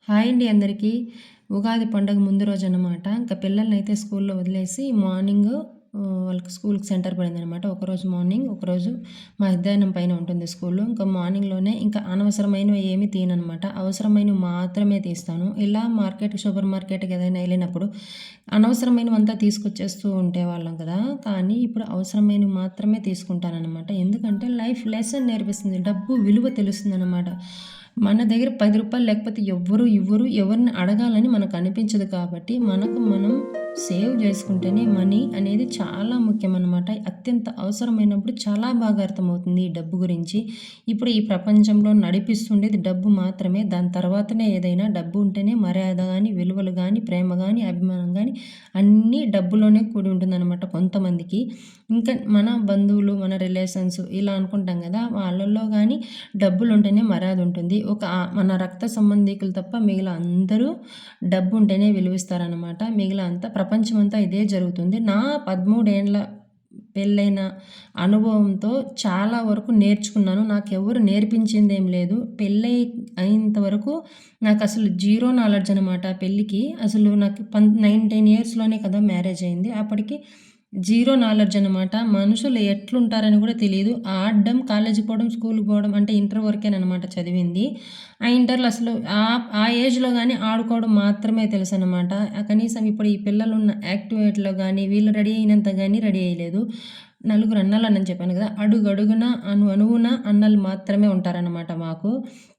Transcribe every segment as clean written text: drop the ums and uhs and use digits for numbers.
Hi అండి అందరికీ. ఉగాది పండుగ ముందు రోజనమాట. ఇంకా పిల్లలనైతే స్కూల్లో వదిలేసి మార్నింగ్ వాళ్ళకి స్కూల్‌కి సెంటర్ పడిందనమాట. ఒకరోజు మార్నింగ్, ఒకరోజు మధ్యాహ్నం పైన ఉంటుంది స్కూలు. ఇంకా మార్నింగ్‌లోనే ఇంకా అనవసరమైనవి ఏమి తీయననమాట. అవసరమైనవి మాత్రమే తీస్తాను. ఇలా సూపర్ మార్కెట్‌కి ఏదైనా ఎళ్ళినప్పుడు అనవసరమైనవంతా తీసుకొచ్చేస్తూ ఉండేవాళ్ళం కదా! కానీ ఇప్పుడు అవసరమైనవి మాత్రమే తీసుకుంటాననమాట. ఎందుకంటే లైఫ్ లెసన్ నేర్పిస్తుంది. డబ్బు విలువ తెలుస్తుందనమాట. మన దగ్గర రూ. 10 లేకపోతే ఎవ్వరు ఇవ్వరు. ఎవరిని అడగాలని మనకు అనిపించదు కాబట్టి, మనకు మనం సేవ్ చేసుకుంటేనే మనీ అనేది చాలా ముఖ్యమనమాట. అత్యంత అవసరమైనప్పుడు చాలా బాగా అర్థమవుతుంది ఈ డబ్బు గురించి. ఇప్పుడు ఈ ప్రపంచంలో నడిపిస్తుండేది డబ్బు మాత్రమే. దాని తర్వాతనే ఏదైనా. డబ్బు ఉంటేనే మర్యాద గాని, విలువలు గాని, ప్రేమ గాని, అభిమానం గాని అన్నీ డబ్బులోనే కూడి ఉంటుందనమాట కొంతమందికి. ఇంకా మన బంధువులు, మన రిలేషన్స్ ఇలా అనుకుంటాం కదా! వాళ్ళల్లో గానీ డబ్బులుంటేనే మర్యాద ఉంటుంది. మన రక్త సంబంధీకులు తప్ప మిగిలిన అందరూ డబ్బుంటేనే విలువిస్తారనమాట. మిగిలిన అంతా ప్రపంచమంతా ఇదే జరుగుతుంది. నా 13 ఏండ్ల పెళ్ళైన అనుభవంతో చాలా వరకు నేర్చుకున్నాను. నాకెవ్వరు నేర్పించిందేం లేదు. అయ్యేంత వరకు నాకసలు జీరో నాలెడ్జ్ అనమాట పెళ్ళికి. అసలు నాకు 19 ఇయర్స్‌లోనే కదా మ్యారేజ్ అయింది. అప్పటికి జీరో నాలెడ్జ్ అనమాట. మనుషులు ఎట్లుంటారని కూడా తెలీదు. ఆడడం, కాలేజీకి పోవడం, స్కూలుకి పోవడం అంటే ఇంటర్ వరకేననమాట చదివింది. ఆ ఇంటర్‌లో అసలు ఆ ఏజ్‌లో గానీ ఆడుకోవడం మాత్రమే తెలుసనమాట. కనీసం ఇప్పుడు ఈ పిల్లలున్న యాక్టివేట్‌లో గానీ, వీళ్ళు రెడీ అయినంత గానీ రెడీ అయ్యలేదు. నలుగురు అన్నలన్నని చెప్పాను కదా! అడుగడుగున, అణువణువున అన్నలు మాత్రమే ఉంటారనమాట మాకు.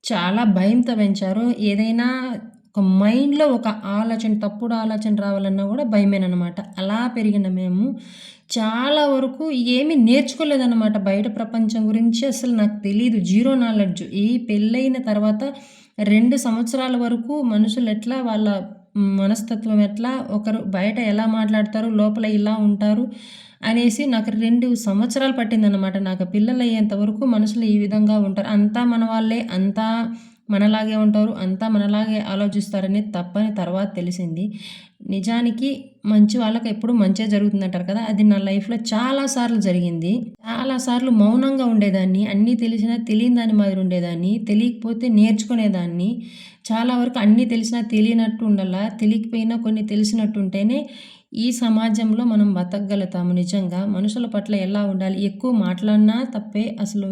చాలా భయంతో పెంచారు. ఏదైనా ఒక మైండ్‌లో ఒక ఆలోచన, తప్పుడు ఆలోచన రావాలన్నా గూడా భయమేననమాట. అలా పెరిగిన మేము చాలా వరకు ఏమీ నేర్చుకోలేదనమాట. బయట ప్రపంచం గురించి అసలు నాకు తెలీదు. Zero knowledge. ఈ పెళ్ళైన తర్వాత 2 సంవత్సరాల వరకు మనుషులెట్లా వాళ్ళ మనస్తత్వం ఎట్లా, ఒకరు బయట ఎలా మాట్లాడతారు, లోపల ఇలా ఉంటారు అనేసి నాకు 2 సంవత్సరాలు పట్టిందనమాట. నాకు పిల్లలయ్యేంత వరకు మనుషులు ఈ విధంగా ఉంటారు. అంతా మన వాళ్ళే, అంతా మనలాగే ఉంటారు, అంతా మనలాగే ఆలోచిస్తారనేది తప్పని తర్వాత తెలిసింది. నిజానికి మంచి వాళ్ళకి ఎప్పుడు మంచే జరుగుతుందంటారు కదా! అది నా లైఫ్‌లో చాలా సార్లు జరిగింది. చాలా సార్లు మౌనంగా ఉండేదాన్ని. అన్నీ తెలిసినా తెలియని దాని మాదిరి ఉండేదాన్ని. తెలియకపోతే నేర్చుకునేదాన్ని. చాలా వరకు అన్నీ తెలిసినా తెలియనట్టు ఉండాల. తెలియకపోయినా కొన్ని తెలిసినట్టు ఉంటేనే ఈ సమాజంలో మనం బతకగలుగుతాము నిజంగా. మనుషుల పట్ల ఎలా ఉండాలి? ఎక్కువ మాట్లాడినా తప్పే. అసలు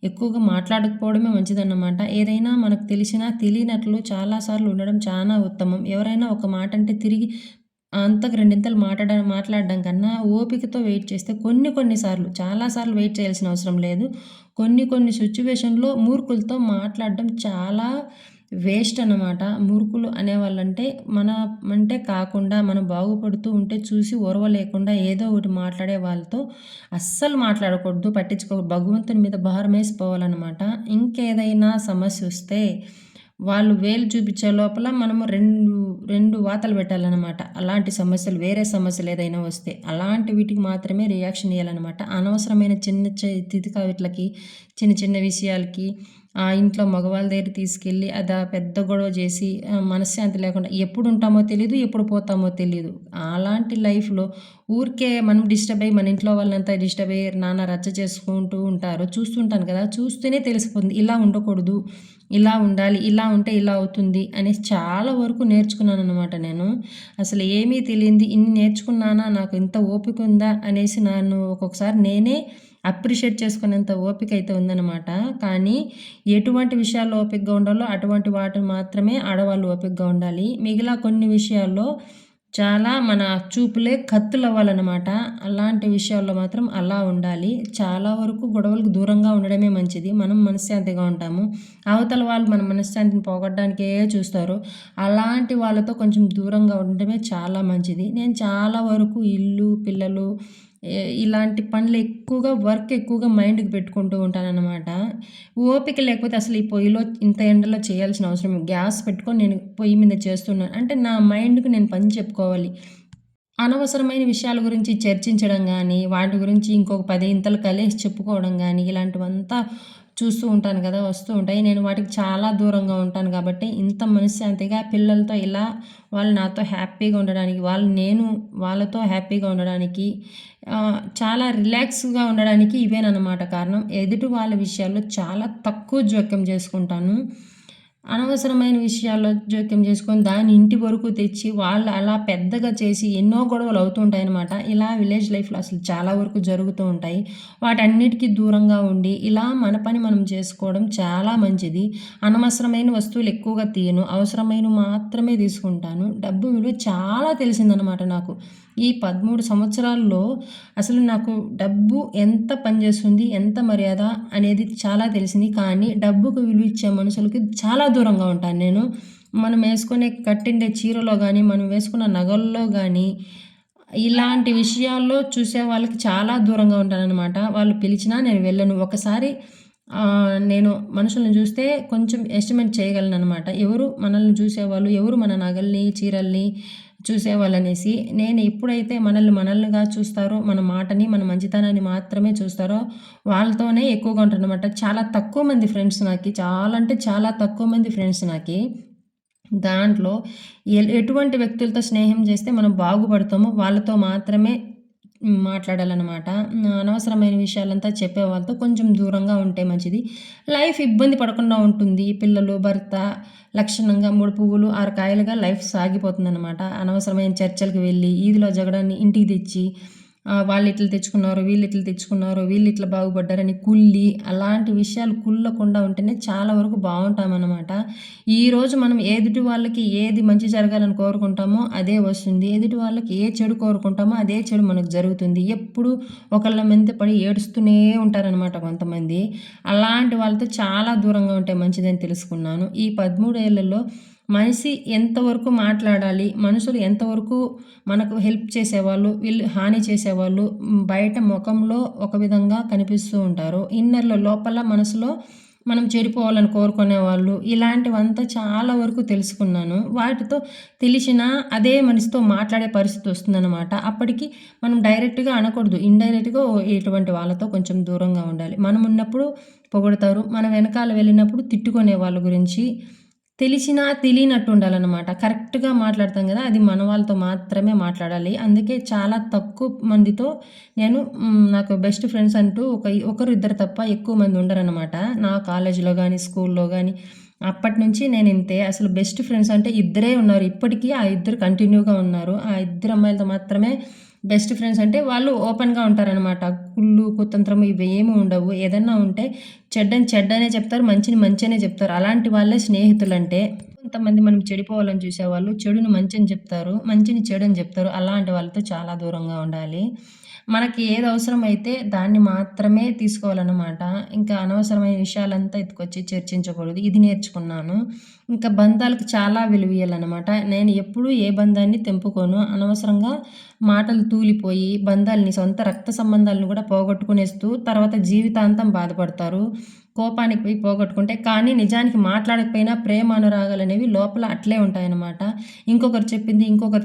ఎక్కువగా మాట్లాడకపోవడమే మంచిదన్నమాట. ఏదైనా మనకు తెలిసినా తెలియనట్లు చాలా సార్లు ఉండడం చానా ఉత్తమం. ఎవరైనా ఒక మాట అంటే తిరిగి అంతకు రెండింతలు మాట్లాడడం కన్నా ఓపికతో వెయిట్ చేస్తే కొన్ని కొన్ని సార్లు, చాలా సార్లు వెయిట్ చేయాల్సిన అవసరం లేదు. కొన్ని కొన్ని సిట్యుయేషన్‌లో మూర్ఖులతో మాట్లాడడం చాలా వేస్ట్ అన్నమాట. మూర్ఖులు అనేవాళ్ళంటే అంటే కాకుండా మనం బాగుపడుతూ ఉంటే చూసి ఓర్వలేకుండా ఏదో ఒకటి మాట్లాడే వాళ్ళతో అస్సలు మాట్లాడకూడదు. భగవంతుని మీద భారమేసిపోవాలన్నమాట. ఇంకేదైనా సమస్యొస్తే వాళ్ళు వేలు చూపించే లోపల మనము రెండు వాతలు పెట్టాలన్నమాట. అలాంటి సమస్యలు వేరే సమస్యలు ఏదైనా వస్తే అలాంటి వీటికి మాత్రమే రియాక్షన్ ఇయ్యాలన్నమాట. అనవసరమైన తితికా వీట్లకి, చిన్న చిన్న విషయాలకి ఇంట్లో మగవాళ్ళ దగ్గరికి తీసుకెళ్ళి పెద్ద గొడవ చేసి మనశ్శాంతి లేకుండా ఎప్పుడు ఉంటామో తెలీదు, ఎప్పుడు పోతామో తెలీదు. అలాంటి లైఫ్‌లో ఊరికే మనం డిస్టర్బ్ అయ్యి మన ఇంట్లో వాళ్ళంతా డిస్టర్బ్ అయ్యి నానా రచ్చ చేసుకుంటూ ఉంటారు. చూస్తుంటాను కదా! చూస్తేనే తెలిసిపోతుంది. ఇలా ఉండకూడదు, ఇలా ఉండాలి, ఇలా ఉంటే ఇలా అవుతుంది అనేసి చాలా వరకు నేర్చుకున్నాననమాట నేను. అసలు ఏమీ తెలియంది ఇన్ని నేర్చుకున్నానా, నాకు ఇంత ఓపిక ఉందా అనేసి నన్ను ఒక్కొక్కసారి నేనే అప్రిషియేట్ చేసుకునేంత ఓపిక అయితే ఉందనమాట. కానీ ఎటువంటి విషయాల్లో ఓపికగా ఉండాలో అటువంటి వాటిని మాత్రమే ఆడవాళ్ళు ఓపికగా ఉండాలి. మిగిలిన కొన్ని విషయాల్లో చాలా మన చూపులే కత్తులవ్వాలనమాట. అలాంటి విషయాల్లో మాత్రం అలా ఉండాలి. చాలా వరకు గొడవలకు దూరంగా ఉండడమే మంచిది. మనం మనశ్శాంతిగా ఉంటాము. అవతల వాళ్ళు మన మనశ్శాంతిని పోగొట్టడానికే చూస్తారు. అలాంటి వాళ్ళతో కొంచెం దూరంగా ఉండడమే చాలా మంచిది. నేను చాలా వరకు ఇల్లు, పిల్లలు ఇలాంటి పనులు వర్క్ ఎక్కువగా మైండ్‌కి పెట్టుకుంటూ ఉంటాననమాట. ఓపిక లేకపోతే అసలు ఈ పొయ్యిలో ఇంత ఎండలో చేయాల్సిన అవసరం గ్యాస్ పెట్టుకొని నేను పొయ్యి మీద చేస్తున్నాను. అంటే నా మైండ్‌కి నేను పని చెప్పుకోవాలి. అనవసరమైన విషయాల గురించి చర్చించడం గానీ, వాటి గురించి ఇంకొక 10 ఇంతలు కలిసి చెప్పుకోవడం గానీ, ఇలాంటివంతా చూస్తూ ఉంటాను గదా! వస్తూ ఉంటాయి. నేను వాటికి చాలా దూరంగా ఉంటాను గాబట్టి, ఇంత మనశ్శాంతిగా పిల్లలతో ఇలా వాళ్ళు నాతో హ్యాపీగా ఉండడానికి, నేను వాళ్ళతో హ్యాపీగా ఉండడానికి చాలా రిలాక్స్‌గా ఉండడానికి ఇవేననమాట కారణం. ఎదుటి వాళ్ళ విషయాల్లో చాలా తక్కువ జోక్యం జేసుకుంటాను. అనవసరమైన విషయాల్లో జోక్యం చేసుకొని దాన్ని ఇంటి వరకు తెచ్చి వాళ్ళు అలా పెద్దగా చేసి ఎన్నో గొడవలు అవుతూ ఉంటాయన్నమాట. ఇలా విలేజ్ లైఫ్‌లో అసలు చాలా వరకు జరుగుతూ ఉంటాయి. వాటన్నిటికి దూరంగా ఉండి ఇలా మన పని మనం చేసుకోవడం చాలా మంచిది. అనవసరమైన వస్తువులు ఎక్కువగా తీయను. అవసరమైనవి మాత్రమే తీసుకుంటాను. డబ్బు విలువ చాలా తెలిసిందనమాట నాకు. ఈ 13 సంవత్సరాల్లో అసలు నాకు డబ్బు ఎంత పనిచేస్తుంది, ఎంత మర్యాద అనేది చాలా తెలిసింది. కానీ డబ్బుకు విలువ ఇచ్చే మనుషులకి చాలా దూరంగా ఉంటాను నేను. మనం వేసుకునే కట్టిండే చీరలో గానీ, మనం వేసుకున్న నగల్లో గానీ, ఇలాంటి విషయాల్లో చూసే వాళ్ళకి చాలా దూరంగా ఉంటాననమాట. వాళ్ళు పిలిచినా నేను వెళ్ళను. ఒకసారి నేను మనుషుల్ని చూస్తే కొంచెం ఎస్టిమేట్ చేయగలననమాట. ఎవరు మనల్ని చూసేవాళ్ళు, ఎవరు మన నగల్ని, చీరల్ని చూసేవాళ్ళనేసి. నేను ఎప్పుడైతే మనల్నిగా చూస్తారో, మన మాటని, మన మంచితనాన్ని మాత్రమే చూస్తారో వాళ్ళతోనే ఎక్కువగా ఉంటాననమాట. చాలా తక్కువ మంది ఫ్రెండ్స్ నాకి. చాలా అంటే చాలా తక్కువ మంది ఫ్రెండ్స్ నాకి. దాంట్లో ఎటువంటి వ్యక్తులతో స్నేహం చేస్తే మనం బాగుపడతామో వాళ్ళతో మాత్రమే మాట్లాడాలనమాట. అనవసరమైన విషయాలంతా చెప్పే వాళ్ళతో కొంచెం దూరంగా ఉంటే మంచిది. లైఫ్ ఇబ్బంది పడకుండా ఉంటుంది. పిల్లలు, భర్త లక్షణంగా 3 పువ్వులు 6 కాయలుగా లైఫ్ సాగిపోతుందనమాట. అనవసరమైన చర్చలకు వెళ్ళి, ఈదిలో జగడాన్ని ఇంటికి తెచ్చి వాళ్ళిట్లా తెచ్చుకున్నారు, వీళ్ళిట్లా తెచ్చుకున్నారు, వీళ్ళిట్లా బాగుపడ్డారని కుళ్ళి, అలాంటి విషయాలు కుళ్ళకుండా ఉంటేనే చాలా వరకు బావుంటామనమాట. ఈరోజు మనం ఎదుటి వాళ్ళకి ఏది మంచి జరగాలని కోరుకుంటామో అదే వస్తుంది. ఎదుటి వాళ్ళకి ఏ చెడు కోరుకుంటామో అదే చెడు మనకు జరుగుతుంది. ఎప్పుడు ఒకళ్ళ మీద పడి ఏడుస్తూనే ఉంటారనమాట కొంతమంది. అలాంటి వాళ్ళతో చాలా దూరంగా ఉంటే మంచిదని తెలుసుకున్నాను. ఈ 13 ఏళ్లలో మనిషి ఎంతవరకు మాట్లాడాలి, మనుషులు ఎంతవరకు మనకు హెల్ప్ చేసేవాళ్ళు, వీళ్ళు హాని చేసేవాళ్ళు బయట ముఖంలో ఒక విధంగా కనిపిస్తూ ఉంటారు. ఇన్నర్‌లో లోపల మనసులో మనం చెడిపోవాలని కోరుకునేవాళ్ళు. ఇలాంటివంతా చాలా వరకు తెలుసుకున్నాను. వాటితో తెలిసినా అదే మనిషితో మాట్లాడే పరిస్థితి వస్తుందనమాట. అప్పటికి మనం డైరెక్ట్‌గా అనకూడదు. ఇండైరెక్ట్‌గా ఇటువంటి వాళ్ళతో కొంచెం దూరంగా ఉండాలి. మనం ఉన్నప్పుడు పొగుడుతారు. మనం వెనకాల వెళ్ళినప్పుడు తిట్టుకునే వాళ్ళ గురించి తెలిసినా తెలియనట్టు ఉండాలనమాట. కరెక్ట్‌గా మాట్లాడతాం గదా! అది మన వాళ్ళతో మాత్రమే మాట్లాడాలి. అందుకే చాలా తక్కువ మందితో నేను నాకు బెస్ట్ ఫ్రెండ్స్ అంటూ ఒకరు ఇద్దరు తప్ప ఎక్కువ మంది ఉండరనమాట. నా కాలేజీలో గానీ, స్కూల్లో గానీ అప్పటినుంచి నేనింతే. అసలు బెస్ట్ ఫ్రెండ్స్ అంటే ఇద్దరే ఉన్నారు. ఇప్పటికీ ఆ ఇద్దరు కంటిన్యూగా ఉన్నారు. ఆ ఇద్దరు అమ్మాయిలతో మాత్రమే బెస్ట్ ఫ్రెండ్స్ అంటే వాళ్ళు ఓపెన్‌గా ఉంటారనమాట. కుళ్ళు, కుతంత్రం ఇవేమి ఉండవు. ఏదన్నా ఉంటే చెడ్డని చెడ్డనే చెప్తారు. మంచిని మంచనే చెప్తారు. అలాంటి వాళ్ళే స్నేహితులంటే. కొంతమంది మనం చెడిపోవాలని చూసేవాళ్ళు చెడుని మంచని చెప్తారు. మంచిని చెడని చెప్తారు. అలాంటి వాళ్ళతో చాలా దూరంగా ఉండాలి. మనకి ఏది అవసరమైతే దాన్ని మాత్రమే తీసుకోవాలనమాట. ఇంకా అనవసరమైన విషయాలంతా ఎత్తుకొచ్చి చర్చించకూడదు. ఇది నేర్చుకున్నాను. ఇంకా బంధాలకు చాలా విలువియ్యాలనమాట. నేను ఎప్పుడూ ఏ బంధాన్ని తెంపుకోను. అనవసరంగా మాటలు తూలిపోయి బంధాల్ని, సొంత రక్త సంబంధాలను కూడా పోగొట్టుకునేస్తూ తర్వాత జీవితాంతం బాధపడతారు. కోపానికి పోయి పోగొట్టుకుంటే కానీ నిజానికి మాట్లాడకపోయినా ప్రేమ అనురాగాలనేవి లోపల అట్లే ఉంటాయన్నమాట. ఇంకొకరు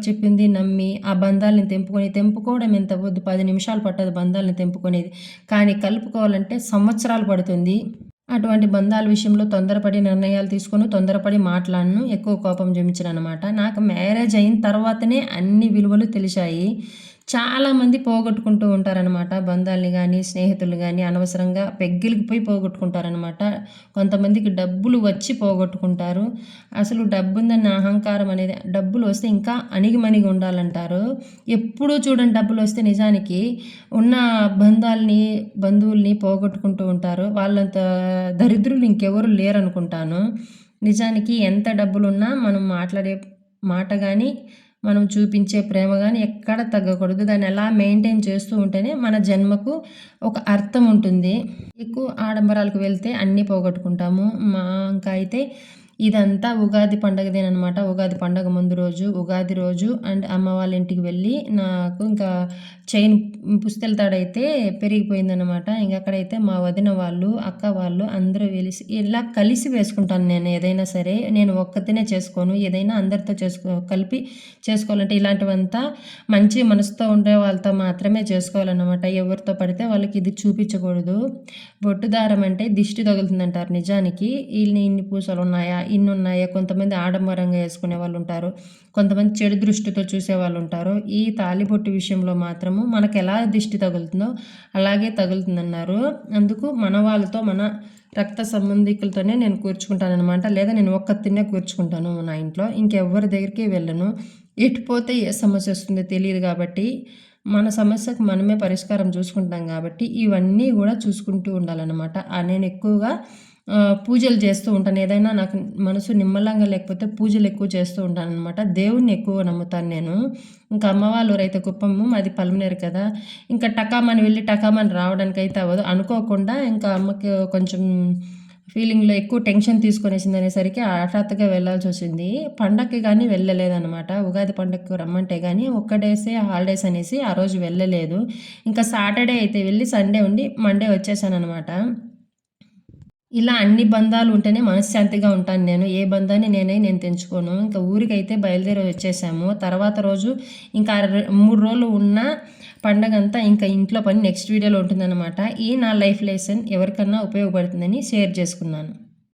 చెప్పింది నమ్మి ఆ బంధాలను తెంపుకోవడం ఎంత వద్దు 10 నిమిషాలు పట్టదు బంధాలను తెంపుకునేది. కానీ కలుపుకోవాలంటే సంవత్సరాలు పడుతుంది. అటువంటి బంధాల విషయంలో తొందరపడి నిర్ణయాలు తీసుకొని, తొందరపడి మాట్లాడను. ఎక్కువ కోపం జమించననమాట. నాకు మ్యారేజ్ అయిన తర్వాతనే అన్ని విలువలు తెలిశాయి. చాలామంది పోగొట్టుకుంటూ ఉంటారనమాట. బంధాల్ని గానీ, స్నేహితులు గానీ అనవసరంగా పెగ్గిలికి పోయి పోగొట్టుకుంటారనమాట. కొంతమందికి డబ్బులు వచ్చి పోగొట్టుకుంటారు. అసలు డబ్బుందన్న అహంకారం అనేది డబ్బులు వస్తే ఇంకా అణిగిమణిగి ఉండాలంటారు. ఎప్పుడూ చూడండి డబ్బులొస్తే నిజానికి ఉన్న బంధువుల్ని పోగొట్టుకుంటూ ఉంటారు. వాళ్ళంత దరిద్రులు ఇంకెవరు లేరనుకుంటాను. నిజానికి ఎంత డబ్బులున్నా మనం మాట్లాడే మాట గానీ, మనం చూపించే ప్రేమ గానీ ఎక్కడ తగ్గకూడదు. దాన్ని అలా మెయింటైన్ చేస్తూ ఉంటేనే మన జన్మకు ఒక అర్థం ఉంటుంది. ఎక్కువ ఆడంబరాలకు వెళ్తే అన్నీ పోగొట్టుకుంటాము. ఇంకా అయితే ఇదంతా ఉగాది పండగదేననమాట. ఉగాది పండగ ముందు రోజు, ఉగాది రోజు అండ్ అమ్మ వాళ్ళ ఇంటికి వెళ్ళి నాకు ఇంకా చైన్ పుస్తెల తాడైతే పెరిగిపోయిందనమాట. అక్కడైతే మా వదిన వాళ్ళు, అక్క వాళ్ళు అందరూ ఇలా కలిసి వేసుకుంటాను నేను ఏదైనా సరే. నేను ఒక్కతినే చేసుకోను. ఏదైనా అందరితో కలిపి చేసుకోవాలంటే ఇలాంటివంతా మంచి మనసుతో ఉండే వాళ్ళతో మాత్రమే చేసుకోవాలన్నమాట. ఎవరితో పడితే వాళ్ళకి ఇది చూపించకూడదు. బొట్టు దారం అంటే దిష్టి తగులుతుందంటారు నిజానికి. ఇన్ని పూసలున్నాయా? ఇన్నున్నాయా? కొంతమంది ఆడంబరంగా వేసుకునే వాళ్ళుంటారు. కొంతమంది చెడు దృష్టితో చూసేవాళ్ళుంటారు. ఈ తాళిబొట్టు విషయంలో మాత్రము మనకెలా దిష్టి తగులుతుందో అలాగే తగులుతుందన్నారు. అందుకు మన వాళ్ళతో మన రక్త సంబంధికులతోనే నేను కూర్చుకుంటాననమాట. లేదా నేను ఒక్కతినే కూర్చుకుంటాను నా ఇంట్లో. ఇంకెవ్వరి దగ్గరికి వెళ్ళను. ఎటు పోతే ఏ సమస్య వస్తుందో తెలీదు కాబట్టి, మన సమస్యకు మనమే పరిష్కారం చూసుకుంటాం కాబట్టి, ఇవన్నీ గూడా చూసుకుంటూ ఉండాలనమాట. నేను ఎక్కువగా పూజలు చేస్తూ ఉంటాను. ఏదైనా నాకు మనసు నిమ్మలంగా లేకపోతే పూజలు ఎక్కువ చేస్తూ ఉంటాననమాట. దేవుడిని ఎక్కువ నమ్ముతాను నేను. ఇంకా అమ్మ వాళ్ళ ఊరైతే కుప్పము, మాది పలమనేరు కదా! ఇంకా టకామని వెళ్ళి టకామని రావడానికైతే అవ్వదు. అనుకోకుండా ఇంకా అమ్మకి కొంచెం ఫీలింగ్‌లో ఎక్కువ టెన్షన్ తీసుకొనేసిందనేసరికి హఠాత్తుగా వెళ్ళాల్సొచ్చింది. పండగకి గానీ వెళ్ళలేదనమాట. ఉగాది పండగకి రమ్మంటే గానీ ఒక్క డేసే హాలిడేస్ అనేసి ఆ రోజు వెళ్ళలేదు. ఇంకా సాటర్‌డే అయితే వెళ్ళి సండే ఉండి మండే వచ్చేసాననమాట. ఇలా అన్ని బంధాలు ఉంటేనే మనశ్శాంతిగా ఉంటాను నేను. ఏ బంధాన్ని నేను తెంచుకోను. ఇంకా ఊరికైతే బయలుదేరి వచ్చేసాము. తర్వాత రోజు ఇంకా 3 రోజులు ఉన్న పండగంతా ఇంకా ఇంట్లో పని నెక్స్ట్ వీడియోలో ఉంటుందనమాట. ఈ నా లైఫ్ లెసన్ ఎవరికన్నా ఉపయోగపడుతుందని షేర్ చేసుకున్నాను.